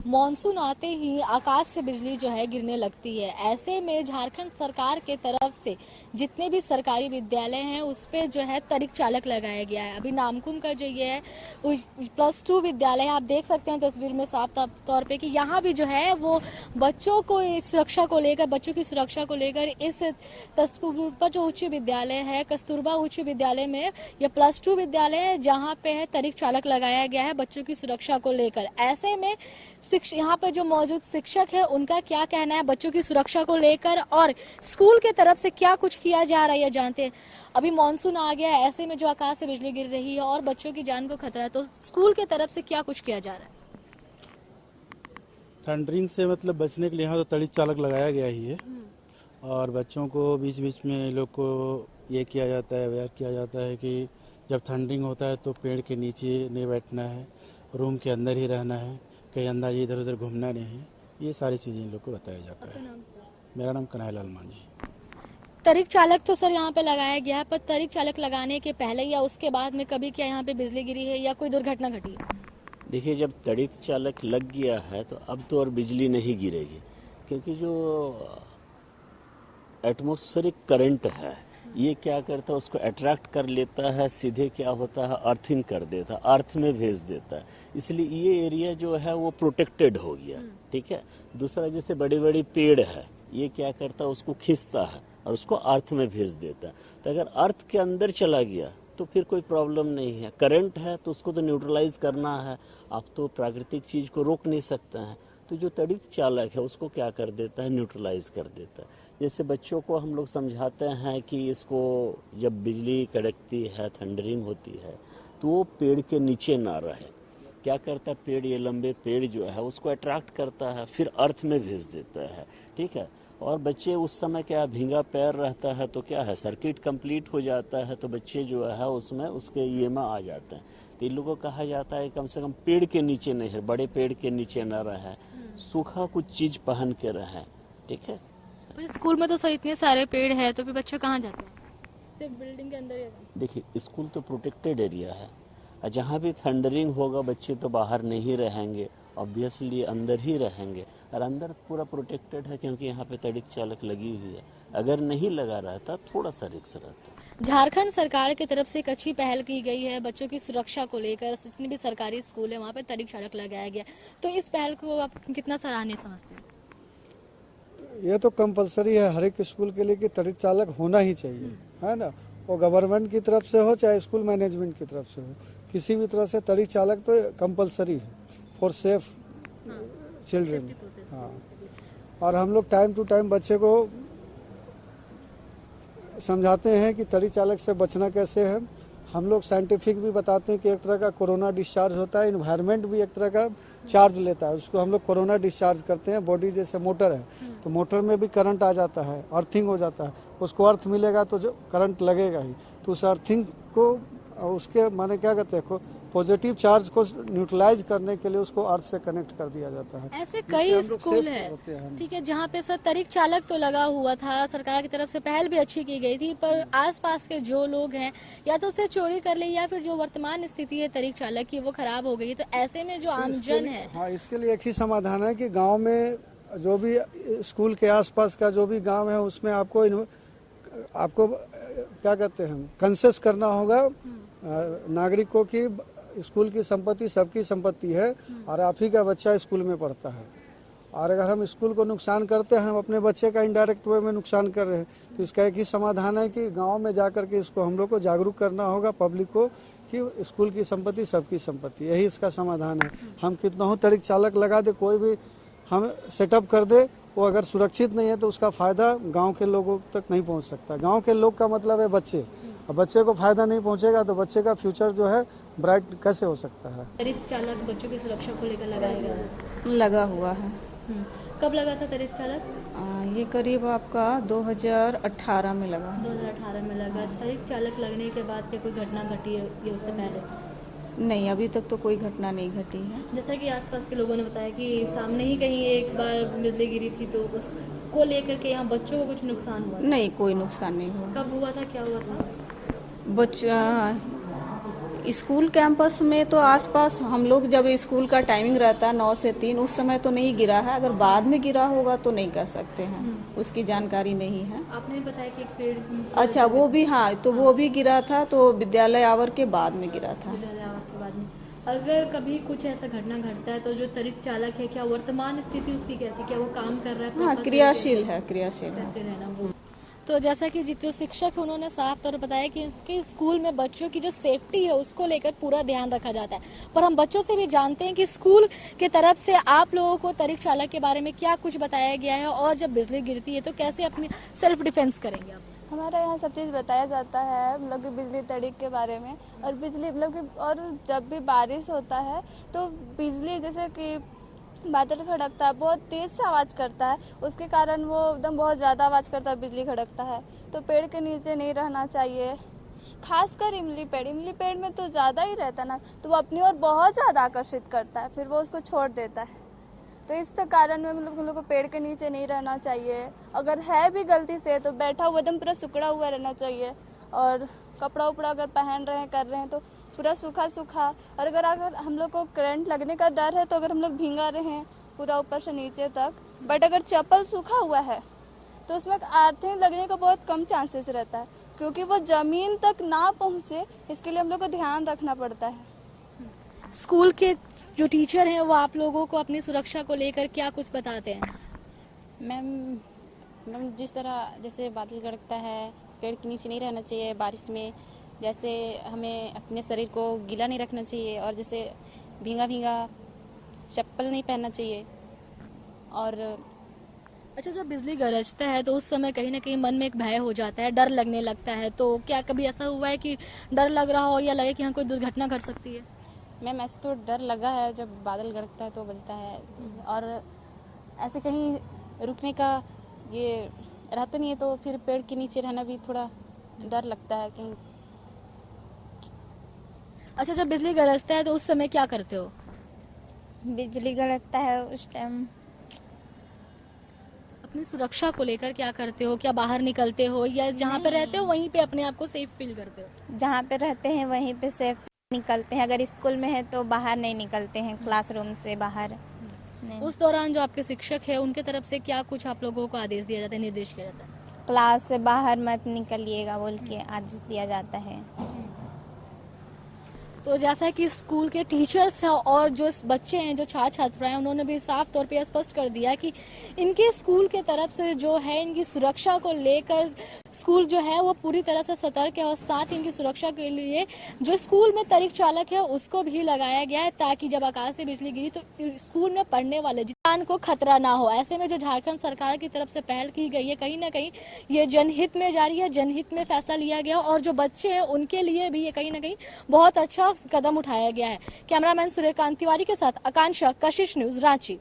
Monsoon आते ही आकाश से बिजली जो है गिरने लगती है। ऐसे में झारखंड सरकार के तरफ से जितने भी सरकारी विद्यालय हैं उस पे जो है तरीक चालक लगाया गया है। अभी नामकुम का जो ये है +2 विद्यालय है, आप देख सकते हैं तस्वीर में साफ तौर पे कि यहाँ भी जो है वो बच्चों को सुरक्षा को लेकर, बच्चों की सुरक्षा को लेकर इस कस्तूरबा जो उच्च विद्यालय है, कस्तूरबा उच्च विद्यालय में ये +2 विद्यालय है जहाँ पे है तरीक चालक लगाया गया है बच्चों की सुरक्षा को लेकर। ऐसे में यहाँ पर जो मौजूद शिक्षक है उनका क्या कहना है बच्चों की सुरक्षा को लेकर और स्कूल के तरफ से क्या कुछ किया जा रहा है ये जानते हैं। अभी मॉनसून आ गया है, ऐसे में जो आकाश से बिजली गिर रही है और बच्चों की जान को खतरा है, तो स्कूल के तरफ से क्या कुछ किया जा रहा है? थंडरिंग से मतलब बचने के लिए यहाँ तो तड़ीक चालक लगाया गया ही है और बच्चों को बीच बीच में लोग को ये किया जाता है, अवेयर किया जाता है कि जब थंडरिंग होता है तो पेड़ के नीचे नहीं बैठना है, रूम के अंदर ही रहना है, कहीं अंदाजे इधर उधर घूमना नहीं है। ये सारी चीज़ें इन लोग को बताया जाता है। मेरा नाम कन्हैयालाल मांझी। तरीक चालक तो सर यहाँ पे लगाया गया है, पर तरीक चालक लगाने के पहले या उसके बाद में कभी क्या यहाँ पे बिजली गिरी है या कोई दुर्घटना घटी है? देखिए, जब तड़ित चालक लग गया है तो अब तो और बिजली नहीं गिरेगी, क्योंकि जो एटमॉस्फेरिक करंट है ये क्या करता है, उसको अट्रैक्ट कर लेता है, सीधे क्या होता है अर्थिंग कर देता है, अर्थ में भेज देता है। इसलिए ये एरिया जो है वो प्रोटेक्टेड हो गया। ठीक है। दूसरा, जैसे बड़ी बड़ी पेड़ है ये क्या करता है, उसको खींचता है और उसको अर्थ में भेज देता है। तो अगर अर्थ के अंदर चला गया तो फिर कोई प्रॉब्लम नहीं है। करंट है तो उसको तो न्यूट्रलाइज करना है, आप तो प्राकृतिक चीज को रोक नहीं सकते हैं। तो जो तड़ित चालक है उसको क्या कर देता है, न्यूट्रलाइज कर देता है। जैसे बच्चों को हम लोग समझाते हैं कि इसको जब बिजली कड़कती है, थंडरिंग होती है, तो वो पेड़ के नीचे ना रहे। क्या करता है, पेड़, ये लंबे पेड़ जो है उसको अट्रैक्ट करता है, फिर अर्थ में भेज देता है। ठीक है। और बच्चे उस समय क्या भींगा पैर रहता है तो क्या है, सर्किट कंप्लीट हो जाता है, तो बच्चे जो है उसमें उसके ये में आ जाते हैं। तो इन लोगों को कहा जाता है कम से कम पेड़ के नीचे नहीं है, बड़े पेड़ के नीचे न रहे, सूखा कुछ चीज पहन के रहे। ठीक है। स्कूल में तो सर इतने सारे पेड़ है, तो फिर बच्चे कहाँ जाते हैं? सिर्फ बिल्डिंग के अंदर ही? देखिए, स्कूल तो प्रोटेक्टेड एरिया है, जहाँ भी थंडरिंग होगा बच्चे तो बाहर नहीं रहेंगे, ऑब्वियसली अंदर ही रहेंगे। और अंदर पूरा प्रोटेक्टेड है क्योंकि यहाँ पे तड़िक चालक लगी हुई है। अगर नहीं लगा रहता थोड़ा सा रिस्क रहता। झारखंड सरकार की तरफ से एक अच्छी पहल की गई है बच्चों की सुरक्षा को लेकर, जितने भी सरकारी स्कूल है वहाँ पे तड़िक चालक लगाया गया, तो इस पहल को आप कितना सराहनीय समझते हैं? ये तो कंपलसरी है हर एक स्कूल के लिए कि तड़ित चालक होना ही चाहिए, है ना। वो गवर्नमेंट की तरफ से हो चाहे स्कूल मैनेजमेंट की तरफ से हो, किसी भी तरह से तड़ित चालक तो कंपलसरी है फॉर सेफ चिल्ड्रन। हाँ, और हम लोग टाइम टू टाइम बच्चे को समझाते हैं कि तड़ित चालक से बचना कैसे है। हम लोग साइंटिफिक भी बताते हैं कि एक तरह का कोरोना डिस्चार्ज होता है, इन्वायरमेंट भी एक तरह का चार्ज लेता है, उसको हम लोग कोरोना डिस्चार्ज करते हैं। बॉडी जैसे मोटर है तो मोटर में भी करंट आ जाता है, अर्थिंग हो जाता है, उसको अर्थ मिलेगा तो जो करंट लगेगा ही, तो उस अर्थिंग को उसके माने क्या कहते हैं, पॉजिटिव चार्ज को न्यूट्रलाइज करने के लिए उसको अर्थ से कनेक्ट कर दिया जाता है। ऐसे कई स्कूल है, ठीक है, जहाँ पे सर तड़िक चालक तो लगा हुआ था, सरकार की तरफ से पहल भी अच्छी की गई थी, पर आसपास के जो लोग हैं या तो उसे चोरी कर ले या फिर जो वर्तमान स्थिति है तड़िक चालक की वो खराब हो गई। तो ऐसे में जो आमजन है, हाँ, इसके लिए एक ही समाधान है कि गाँव में जो भी स्कूल के आसपास का जो भी गाँव है उसमें आपको क्या कहते हैं, कंसेस करना होगा नागरिकों की। स्कूल की संपत्ति सबकी संपत्ति है और आप ही का बच्चा स्कूल में पढ़ता है, और अगर हम स्कूल को नुकसान करते हैं हम अपने बच्चे का इनडायरेक्ट वे में नुकसान कर रहे हैं। तो इसका एक ही समाधान है कि गांव में जाकर के इसको हम लोग को जागरूक करना होगा, पब्लिक को, कि स्कूल की संपत्ति सबकी संपत्ति, यही इसका समाधान है। हम कितना हो तड़िक चालक लगा दे, कोई भी हम सेटअप कर दे, वो अगर सुरक्षित नहीं है तो उसका फायदा गांव के लोगों तक नहीं पहुंच सकता। गांव के लोग का मतलब है बच्चे, और बच्चे को फायदा नहीं पहुंचेगा तो बच्चे का फ्यूचर जो है ब्राइट कैसे हो सकता है। तड़िक चालक बच्चों की सुरक्षा को लेकर लगाया गया, लगा हुआ है। कब लगा था तड़िक चालक? ये करीब आपका 2018 में लगा। 2018 में लगा। तड़िक चालक लगने के बाद क्या कोई घटना घटी है ये उससे पहले? नहीं, अभी तक तो कोई घटना नहीं घटी है। जैसा कि आसपास के लोगों ने बताया कि सामने ही कहीं एक बार बिजली गिरी थी, तो उसको लेकर के यहाँ बच्चों को कुछ नुकसान हुआ? नहीं, कोई नुकसान नहीं हुआ। कब हुआ था, क्या हुआ था? स्कूल कैंपस में तो आसपास हम लोग जब स्कूल का टाइमिंग रहता है 9 से 3, उस समय तो नहीं गिरा है। अगर बाद में गिरा होगा तो नहीं कह सकते हैं, उसकी जानकारी नहीं है। आपने बताया कि एक पेड़ अच्छा, वो भी, हाँ, तो वो भी गिरा था, तो विद्यालय आवर के बाद में गिरा था। विद्यालय आवर के बाद में। अगर कभी कुछ ऐसा घटना घटता है तो जो त्वरित चालक है, क्या वर्तमान स्थिति उसकी कैसी, क्या वो काम कर रहा है? हाँ, क्रियाशील है, क्रियाशील है। कैसे रहना वो। तो जैसा कि जो शिक्षक है उन्होंने साफ तौर पर बताया कि इसके स्कूल में बच्चों की जो सेफ्टी है उसको लेकर पूरा ध्यान रखा जाता है, पर हम बच्चों से भी जानते हैं कि स्कूल के तरफ से आप लोगों को त्वरित चालक के बारे में क्या कुछ बताया गया है और जब बिजली गिरती है तो कैसे अपनी सेल्फ डिफेंस करेंगे आप? हमारे यहाँ सब चीज़ बताया जाता है, मतलब कि बिजली तड़िक के बारे में। और बिजली मतलब कि, और जब भी बारिश होता है तो बिजली जैसे कि बादल खड़कता है, बहुत तेज़ से आवाज़ करता है, उसके कारण वो एकदम बहुत ज़्यादा आवाज़ करता है, बिजली खड़कता है। तो पेड़ के नीचे नहीं रहना चाहिए, खासकर इमली पेड़ में तो ज़्यादा ही रहता है ना, तो वो अपनी ओर बहुत ज़्यादा आकर्षित करता है, फिर वो उसको छोड़ देता है। तो इस कारण में मतलब हम लोग को पेड़ के नीचे नहीं रहना चाहिए। अगर है भी गलती से तो बैठा हुआ एकदम पूरा सिकुड़ा हुआ रहना चाहिए, और कपड़ा उपड़ा अगर पहन रहे हैं कर रहे हैं तो पूरा सूखा सूखा। और अगर हम लोग को करंट लगने का डर है तो अगर हम लोग भींगा रहे हैं पूरा ऊपर से नीचे तक, बट अगर चप्पल सूखा हुआ है तो उसमें अर्थिंग लगने का बहुत कम चांसेस रहता है, क्योंकि वो जमीन तक ना पहुंचे, इसके लिए हम लोग को ध्यान रखना पड़ता है। स्कूल के जो टीचर हैं वो आप लोगों को अपनी सुरक्षा को लेकर क्या कुछ बताते हैं? मैम जिस तरह जैसे बादल गड़कता है, पेड़ के नीचे नहीं रहना चाहिए बारिश में, जैसे हमें अपने शरीर को गीला नहीं रखना चाहिए, और जैसे भींगा भींगा चप्पल नहीं पहनना चाहिए। और अच्छा, जब बिजली गरजता है तो उस समय कहीं ना कहीं मन में एक भय हो जाता है, डर लगने लगता है, तो क्या कभी ऐसा हुआ है कि डर लग रहा हो या लगे कि हाँ कोई दुर्घटना घट सकती है? मैम ऐसे तो डर लगा है, जब बादल गड़कता है तो बजता है, और ऐसे कहीं रुकने का ये रहता नहीं है, तो फिर पेड़ के नीचे रहना भी थोड़ा डर लगता है कहीं। अच्छा, जब बिजली गरजता है तो उस समय क्या करते हो? बिजली गड़कता है उस टाइम अपनी सुरक्षा को लेकर क्या करते हो? क्या बाहर निकलते हो या जहाँ पे रहते हो वहीं पे अपने आप को सेफ फील करते हो? जहाँ पे रहते हैं वहीं पे सेफ निकलते हैं, अगर स्कूल में है तो बाहर नहीं निकलते हैं, क्लासरूम से बाहर नहीं। उस दौरान जो आपके शिक्षक है उनके तरफ से क्या कुछ आप लोगों को आदेश दिया जाता है, निर्देश किया जाता है? क्लास से बाहर मत निकलिएगा बोल के आदेश दिया जाता है। तो जैसा कि स्कूल के टीचर्स हैं और जो बच्चे हैं, जो छात्र छात्राएं, उन्होंने भी साफ तौर पे स्पष्ट कर दिया कि इनके स्कूल के तरफ से जो है इनकी सुरक्षा को लेकर स्कूल जो है वो पूरी तरह से सतर्क है, और साथ ही इनकी सुरक्षा के लिए जो स्कूल में तरीक चालक है उसको भी लगाया गया है, ताकि जब आकाश से बिजली गिरी तो स्कूल में पढ़ने वाले जान को खतरा ना हो। ऐसे में जो झारखंड सरकार की तरफ से पहल की गई है, कहीं ना कहीं ये जनहित में जारी है, जनहित में फैसला लिया गया, और जो बच्चे हैं उनके लिए भी ये कहीं ना कहीं बहुत अच्छा कदम उठाया गया है। कैमरामैन सूर्यकांत तिवारी के साथ आकांक्षा, कशिश न्यूज, रांची।